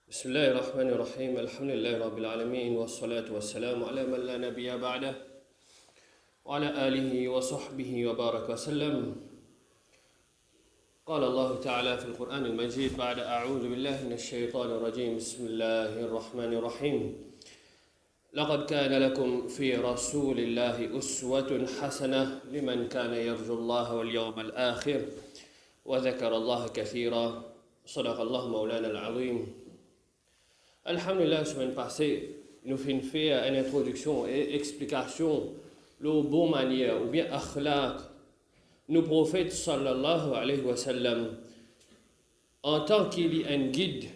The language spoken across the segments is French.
بسم الله الرحمن الرحيم الحمد لله رب العالمين والصلاة والسلام على من لا نبي بعده وعلى آله وصحبه وبارك وسلم. قال الله تعالى في القرآن المجيد بعد أعوذ بالله من الشيطان الرجيم بسم الله الرحمن الرحيم لقد كان لكم في رسول الله أسوة حسنة لمن كان يرجو الله واليوم الآخر وذكر الله كثيرا صدق الله مولانا العظيم. Alhamdulillah, semaine passée, nous finissons faire une introduction et explication de la bonne manière ou bien akhlaq. Nous prophètes sallallahu alayhi wa sallam, en tant qu'il est un guide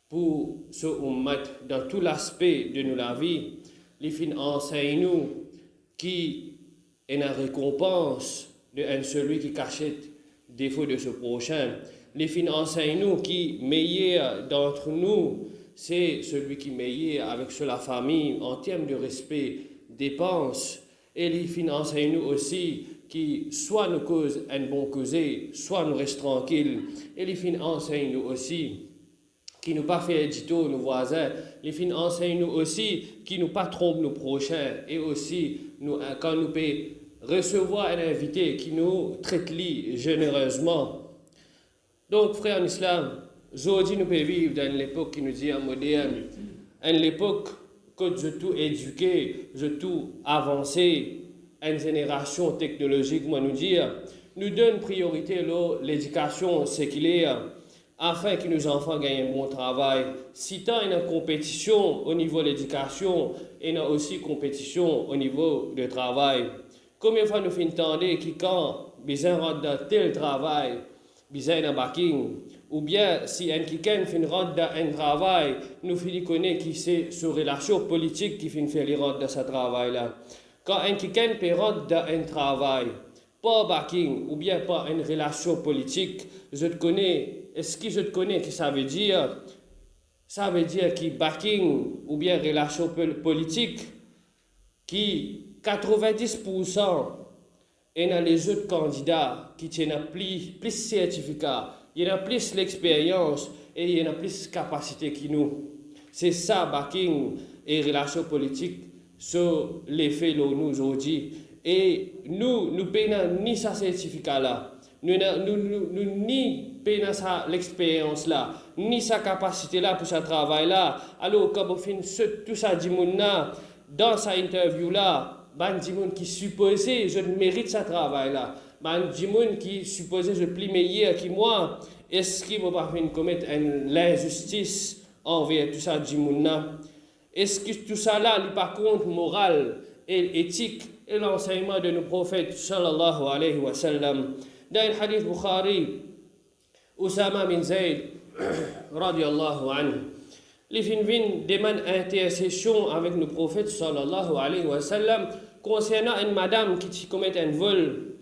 pour ce ummat dans tout l'aspect de la vie, les fin enseigne nous qui est la récompense de celui qui cachette défaut de ce prochain. Les fins enseignent nous qui meilleur d'entre nous, c'est celui qui meilleur avec la famille en termes de respect, dépense. Et les fins enseignent nous aussi qui soit nous cause un bon causé, soit nous reste tranquille. Et les fins enseignent nous aussi qui nous pas fait édito nos voisins. Les fins enseignent nous aussi qui nous pas trompe nos prochains. Et aussi nous, quand nous peut recevoir un invité qui nous traite généreusement. Donc, frères en islam, aujourd'hui nous pouvons vivre dans l'époque qui nous dit moderne, une époque que je tout éduqué, je tout avancé, une génération technologique, moi nous dire, nous donne priorité à l'éducation séculaire afin que nos enfants gagnent un bon travail. Si tant il y a une compétition au niveau de l'éducation, il y a aussi compétition au niveau du travail. Combien de fois nous entendons que quand besoin rentre dans tel travail, besoin d'un backing, ou bien si un quelqu'un fait rentre dans un travail, nous finissons connaître qui c'est ce relation politique qui fait faire les rentre dans ce travail-là. Quand un quelqu'un peut rentrer dans un travail, pas backing, ou bien pas une relation politique, je te connais, est-ce que je te connais que ça veut dire? Ça veut dire que backing, ou bien relation politique, qui 90%, et dans les autres candidats qui tiennent plus certificats, il y a plus l'expérience et il y a plus capacité que nous. C'est ça, backing et relations politiques, sur l'effet de nous aujourd'hui. Et nous payons ni ce certificat-là, nous ni payons l'expérience-là, ni sa capacité-là pour ce travail-là. Alors, quand on fait tout ça, dans sa interview-là, ban dimoun qui supposait je mérite ce travail-là, ban dimoun qui supposait je plus meilleur que moi, est-ce qu'il ne va pas commettre l'injustice envers tout ça dimoun-là? Est-ce que tout ça là n'est pas contre moral et éthique et l'enseignement de nos prophètes sallallahu alayhi wa sallam? Dans le hadith Bukhari, Usama bin Zayd radiyallahu anhu, les fins demandent intercession avec nos prophètes sallallahu alayhi wa sallam concernant une madame qui commet un vol.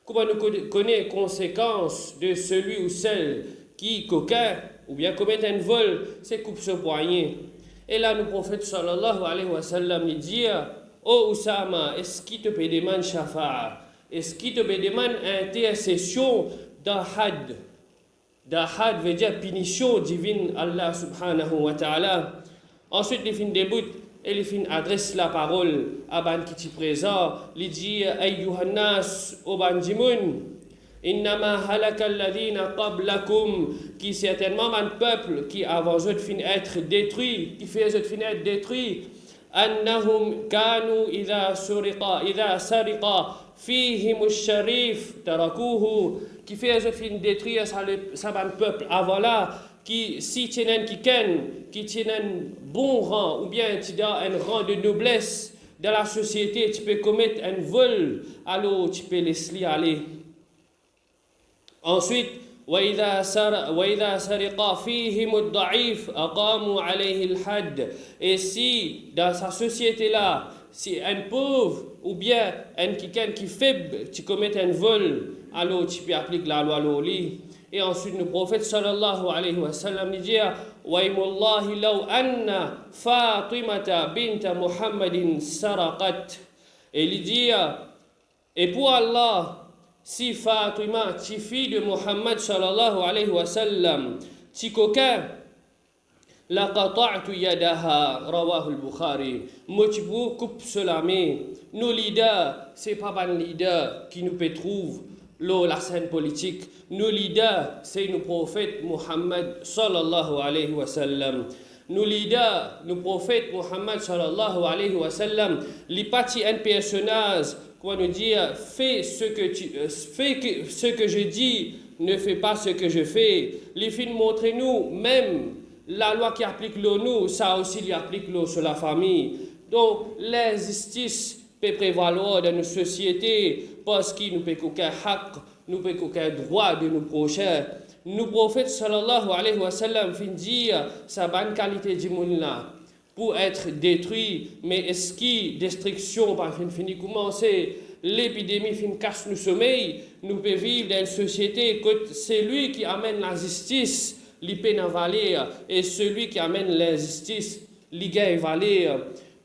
Comment nous connaissons les conséquences de celui ou celle qui coquin ou bien commet un vol, c'est coupe ce poignet. Et là, nos prophètes sallallahu alayhi wa sallam lui dit, oh Usama, est-ce qu'il te peut demander shafa'a? Est-ce qu'il te peut demander intercession dans had? Dahad veut dire punition divine Allah subhanahu wa ta'ala. Ensuite, les fins débutent et les fins adressent la parole à ban qui est présent. Il dit Ayyuhannas o ban dimoun, innama halaka alladhina qablakum, qui certainement un peuple qui avant eux fin être détruit, qui fait eux fin être détruit. Annahum kanu idha sariqa fihim al-sharif tarakuhu, qui fait eux fin détruire ça ban peuple avant là, qui si tienen qui tienen bon rang ou bien tu as un rang de noblesse dans la société, tu peux commettre un vol, alors tu peux laisser aller. Ensuite, وإذا سرق فيهم الضعيف أقاموا عليه الحد. Et si dans sa société là, si un pauvre ou bien un quelqu'un qui est faible, tu commets un vol, alors tu peux appliquer la loi Loli. Et ensuite, le prophète sallallahu alayhi wa sallam dit Waymullahi law anna Fatimata bint Muhammadin saraqat. Et il dit, et pour Allah, si Fatima, fille de Muhammad sallallahu alayhi wa sallam, ti coquin, La qata'tu yadaha, rawahu al-Bukhari. Motibu coupe cela main. Nos leaders, c'est pas un leader qui nous trouve la scène politique. Nos leaders, c'est nos prophètes Muhammad sallallahu alayhi wa sallam. Nos leaders, nos prophètes Muhammad sallallahu alayhi wa sallam, les partis un personnage, quoi nous dire, fais ce que je dis, ne fais pas ce que je fais. Les films montrez-nous, même la loi qui applique l'ONU, ça aussi lui applique sur la famille. Donc, l'injustice peut prévaloir dans nos sociétés parce qu'il nous peut aucun haq, nous peut aucun droit de nos prochains. Nous prophètes sallallahu alayhi wa sallam fin dire sa bonne qualité du monde là pour être détruit, mais est-ce que destruction par fini commencer, l'épidémie fin casse nous sommeil, nous pouvons vivre dans une société que c'est lui qui amène la justice, li peine à valer, et celui qui amène l'injustice, li gagne valer.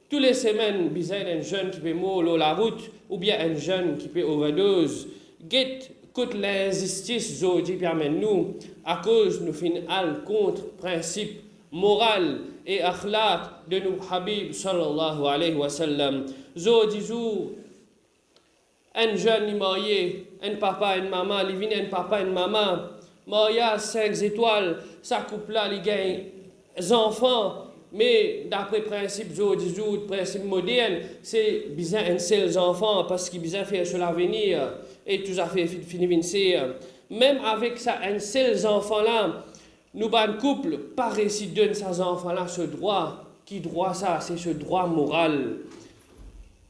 Toutes les semaines, il y a un jeune qui peut mourir la route, ou bien un jeune qui peut overdose. Get toute l'injustice aujourd'hui permet nous, à cause nous fin al contre principe moral et akhlaq de nous Habib sallallahu alayhi wa sallam. Aujourd'hui, un jeune marié, un papa, une maman, il vient un papa, une maman, mariage 5 étoiles, ça couple là, il gagne des enfants. Mais d'après principe principe moderne, c'est bien un seul enfant parce qu'il bien fait sur l'avenir et tout ça fait fini. Même avec ça, un seul enfant là, nous ban couple pas réussi de donner ces enfants là ce droit. Qui droit ça? C'est ce droit moral.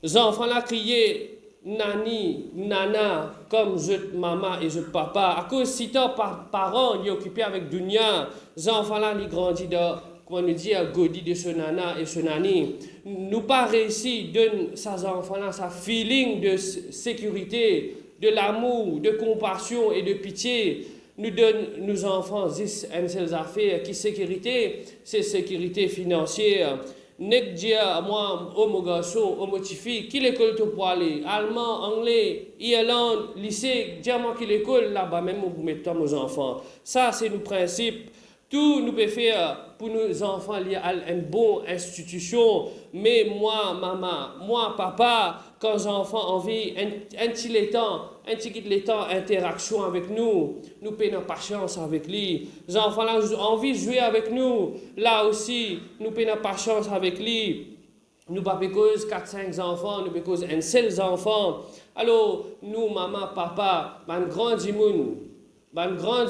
Les enfants là criaient nani, nana, comme je maman et je papa. À cause si tant parents ils occupés avec dunya, les enfants là ils grandissent dans on nous dit à Godi de ce nana et ce nani, nous pas réussi donner ces enfants-là sa feeling de sécurité, de l'amour, de compassion et de pitié. Nous donne nos enfants une seule affaire qui sécurité, c'est sécurité financière. Nek dia moi homo garçon, homo fille, qui l'école te pour aller, allemand, anglais, Irlande, lycée, diamant qui l'école là-bas même pour mettre nos enfants. Ça c'est nos principes. Tout nous peut faire pour nos enfants liés à une bonne institution. Mais moi, maman, moi, papa, quand les enfants ont envie, un petit temps interaction avec nous, nous payons patience avec lui. Les enfants là ont envie de jouer avec nous. Là aussi, nous payons patience avec lui. Nous pas cause 4-5 enfants, nous cause un seul enfant. Alors, nous, maman, papa, un grand dimoun. Ban grand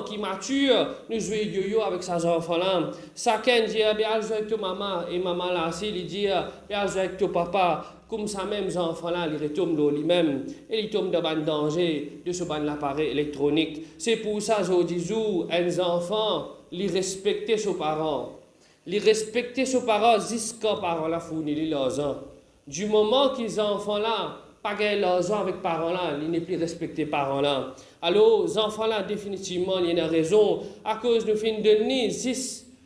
qui mature, nous jouons yo-yo avec ses enfants-là. Chacun dit, bien jouer avec ton maman, et maman là, il dit, bien jouer avec ton papa. Comme ça, même les enfants-là, ils retombent dans lui-même, et ils tombent dans un danger de ce appareil électronique. C'est pour ça, je dis, les enfants, ils respectent ses parents. Ils respectent ses parents jusqu'à parents là fournir l'argent. Du moment qu'ils les enfants-là, pas gagner l'argent avec parents-là, ils n'est plus respecté parents-là. Alors, les enfants-là, définitivement, il y a une raison. À cause de fin de donner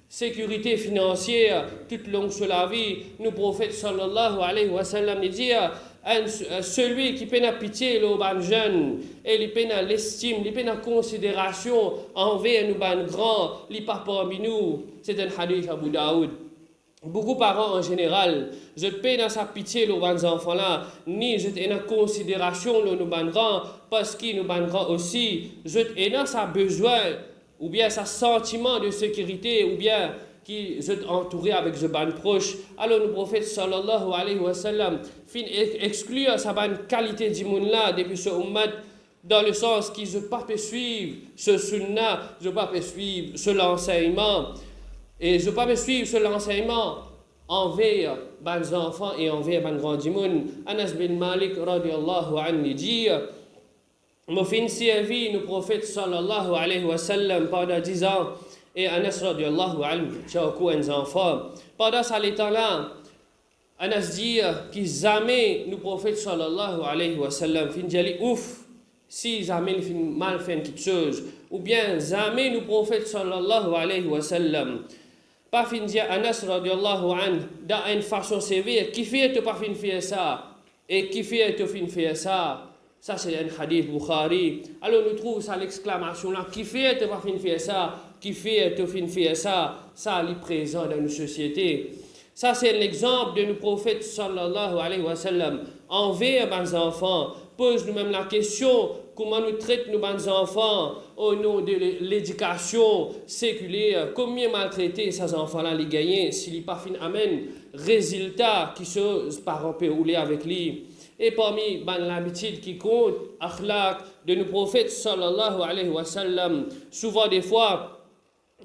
sécurité financière toute longue sur la vie, nous prophètes sallallahu alayhi wa sallam dit celui qui peine à pitié le ban jeune et il peine à l'estime, il peine à considération envers nous ban grand, il pas parmi nous. C'est un hadith Abu Daoud. Beaucoup de parents en général, je paie dans sa pitié les enfants-là, ni je ai dans considération les grands, parce qu'ils nous grands aussi, je ai dans sa besoin, ou bien sa sentiment de sécurité, ou bien qui je entouré avec ce ban proche. Alors le prophète sallallahu alayhi wa sallam fin exclure sa bonne qualité du monde là depuis ce ummat, dans le sens qu'il ne peut pas suivre ce sunnah, je ne peux pas suivre ce l'enseignement. Et je ne peux pas me suivre sur l'enseignement envers les enfants et envers les grands monde. Anas bin Malik radiallahu anhu dit mon fin servi nous prophète sallallahu alayhi wa sallam pendant 10 ans et Anas radiallahu anhu tient au cou un enfant. Pendant ce temps-là, Anas dit que jamais nous prophète sallallahu alayhi wa sallam fin dit ouf si jamais il fin mal fait quelque chose ou bien jamais nous prophète sallallahu alayhi wa sallam pas fin dire Anas radiallahu anhu dans une façon sévère qui fait pas fin faire ça et qui fait fin faire ça. Ça c'est un hadith Bukhari. Alors nous trouvons ça l'exclamation là qui fait pas fin faire ça qui fait tout fin faire ça est présent dans nos sociétés. Ça c'est l'exemple de nos prophètes sallallahu alayhi wa sallam envers nos enfants. Pose nous-mêmes la question comment nous traitons nos enfants au nom de l'éducation séculaire. Combien maltraiter ces enfants-là les gagnent s'ils n'ont pas fin amène résultat qui se parents peuvent rouler avec lui. Et parmi l'habitude qui compte, akhlaq de nos prophètes sallallahu alayhi wa sallam, souvent des fois,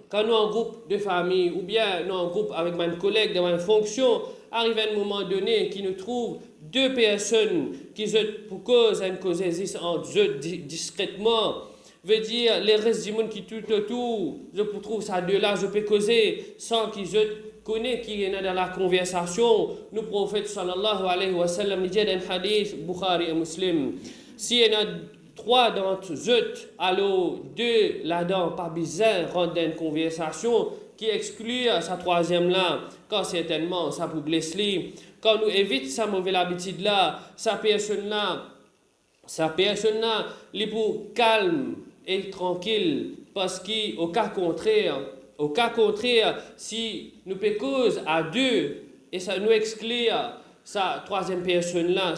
quand nous en groupe de famille ou bien nous en groupe avec mes collègues dans une fonction, arrive à un moment donné qui nous trouve deux personnes qui se pour cause une cause existe entre eux discrètement, veut dire les restes du monde qui tout autour, je peux trouver ça de là, je peux causer sans qu'ils se connaissent qui est dans la conversation. Nous prophètes sallallahu alayhi wa sallam dit dans un hadith Bukhari et Muslim, si il y en a trois d'entre eux, alors deux là-dedans, pas besoin de rendre une conversation qui exclut sa troisième là, quand certainement ça peut blesser. Quand nous évitons sa mauvaise habitude là, sa personne là, il est pour calme et tranquille, parce qu'au cas contraire, si nous pécons à deux et ça nous exclut sa troisième personne là,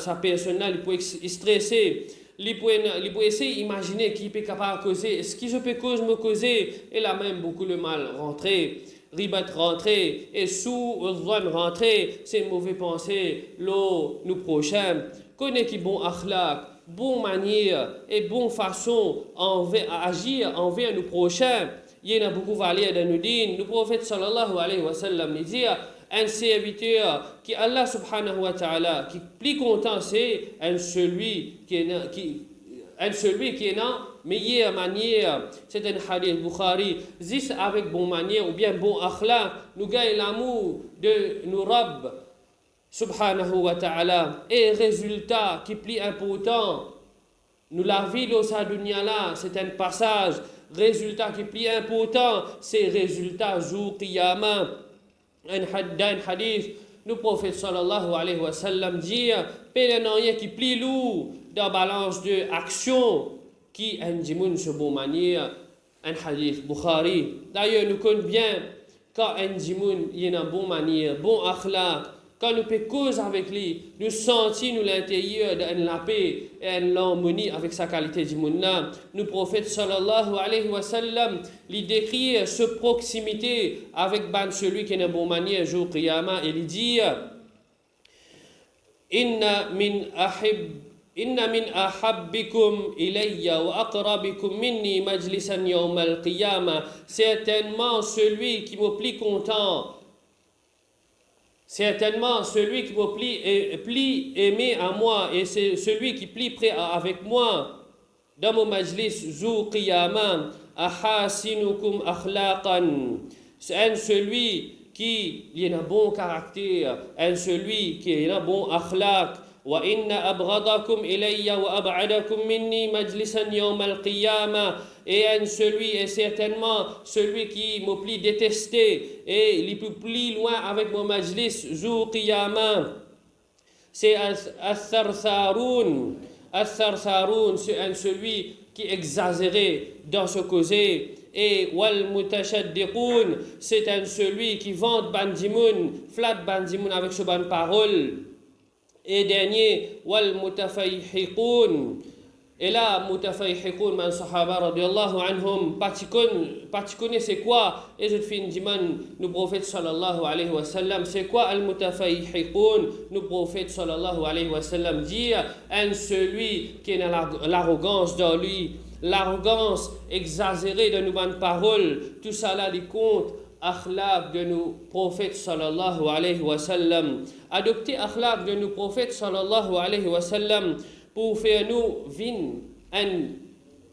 il peut stresser. Il peut essayer d'imaginer qui peut capable de causer. Est-ce que je peux me causer? Et là même beaucoup le mal rentrer. Ribat rentrer. Et sous le rentrer. C'est une mauvaise pensée. Nous prochains. Connais qui bon akhlaq, bonne manière et bonne façon à agir envers nos prochains. Il y en a beaucoup valeur dans nos dînes. Le prophète sallallahu alayhi wa sallam dit un serviteur qui Allah subhanahu wa ta'ala qui plus content c'est celui qui est dans meilleure manière. C'est un hadith Bukhari. Zis avec bonne manière ou bien bon akhlaq, nous gagnons l'amour de nos Rabb subhanahu wa ta'ala. Et résultat qui est plus important, nous la vie de sa dunya là, c'est un passage. Résultat qui est plus important, c'est résultat jour qiyamah. Un hadith, le prophète sallallahu alayhi wa sallam dit rien qui plie lourd dans balance de action qui indique ce bon manière. Un hadith Bukhari. D'ailleurs, nous connaissons bien quand indique il y a une bonne manière, bon akhlaq. Quand nous pouvons causer avec lui, nous sentons l'intérieur de la paix et de l'harmonie avec sa qualité du monde. Nous prophète sallallahu alayhi wa sallam, il décrit cette proximité avec celui qui est une bonne manière jour qiyamah et il dit Inna min ahabbikum ilayya wa aqrabikum minni majlisan yawm al-qiyamah. Certainement celui qui me plus content. Certainement, celui qui me plie aimé à moi et c'est celui qui plie prêt avec moi dans mon majlis jour qiyamah, ahasinukum akhlaqan. C'est celui qui a un bon caractère, celui qui a un bon akhlaq. Wa inna abghadakum ilayya wa ab'adakum minni majlisan yawm al-qiyamah. Et celui est certainement celui qui me plie détesté et il peut plus loin avec mon majlis jour qiyamah. C'est Al-Thartharoun. Al-Thartharoun, c'est celui qui est exagéré dans ce causer. Et Wal-Mutashaddiqoun, c'est celui qui vante bandimoun, flatte bandimoun avec ce bonne parole. Et dernier, Wal-Mutafayhiqoun. Et là, Mutafayhiqoun, man sahaba radiallahu anhum, particulier c'est quoi? Et je te fais une demande, nous prophètes sallallahu alayhi wa sallam, c'est quoi al-Mutafayhiqoun? Nous prophètes sallallahu alayhi wa sallam dire, celui qui a l'arrogance dans lui, l'arrogance exagérée de nos bonnes paroles, tout ça là, des comptes, akhlaq de nos prophètes sallallahu alayhi wa sallam. Adopter akhlaq de nos prophètes sallallahu alayhi wa sallam pour faire nous une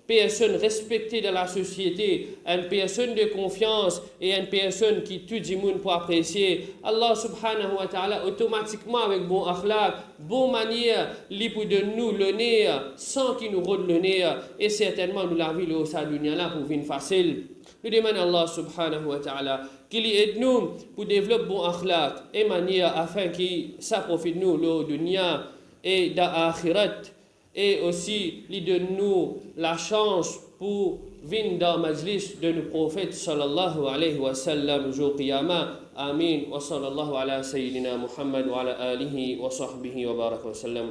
personne respectée dans la société, une personne de confiance et une personne qui tout le monde peut apprécier. Allah subhanahu wa ta'ala automatiquement avec bon akhlaq, bonne manière, il peut de nous l'honneur sans qu'il nous rôde l'honneur et certainement nous la vie au sa dunya là pour venir facile. Nous demandons à Allah subhanahu wa ta'ala qu'il aide nous pour développer bon akhlaq et manière afin qu'il s'approfite de nous le dunya et dans l'akhirat et aussi il donne nous la chance pour vin dans majlis de nos prophètes sallallahu alayhi wa sallam jour qiyamah. Amin. Wa sallallahu ala sayyidina Muhammad wa ala alihi wa sahbihi wa baraka wa sallam.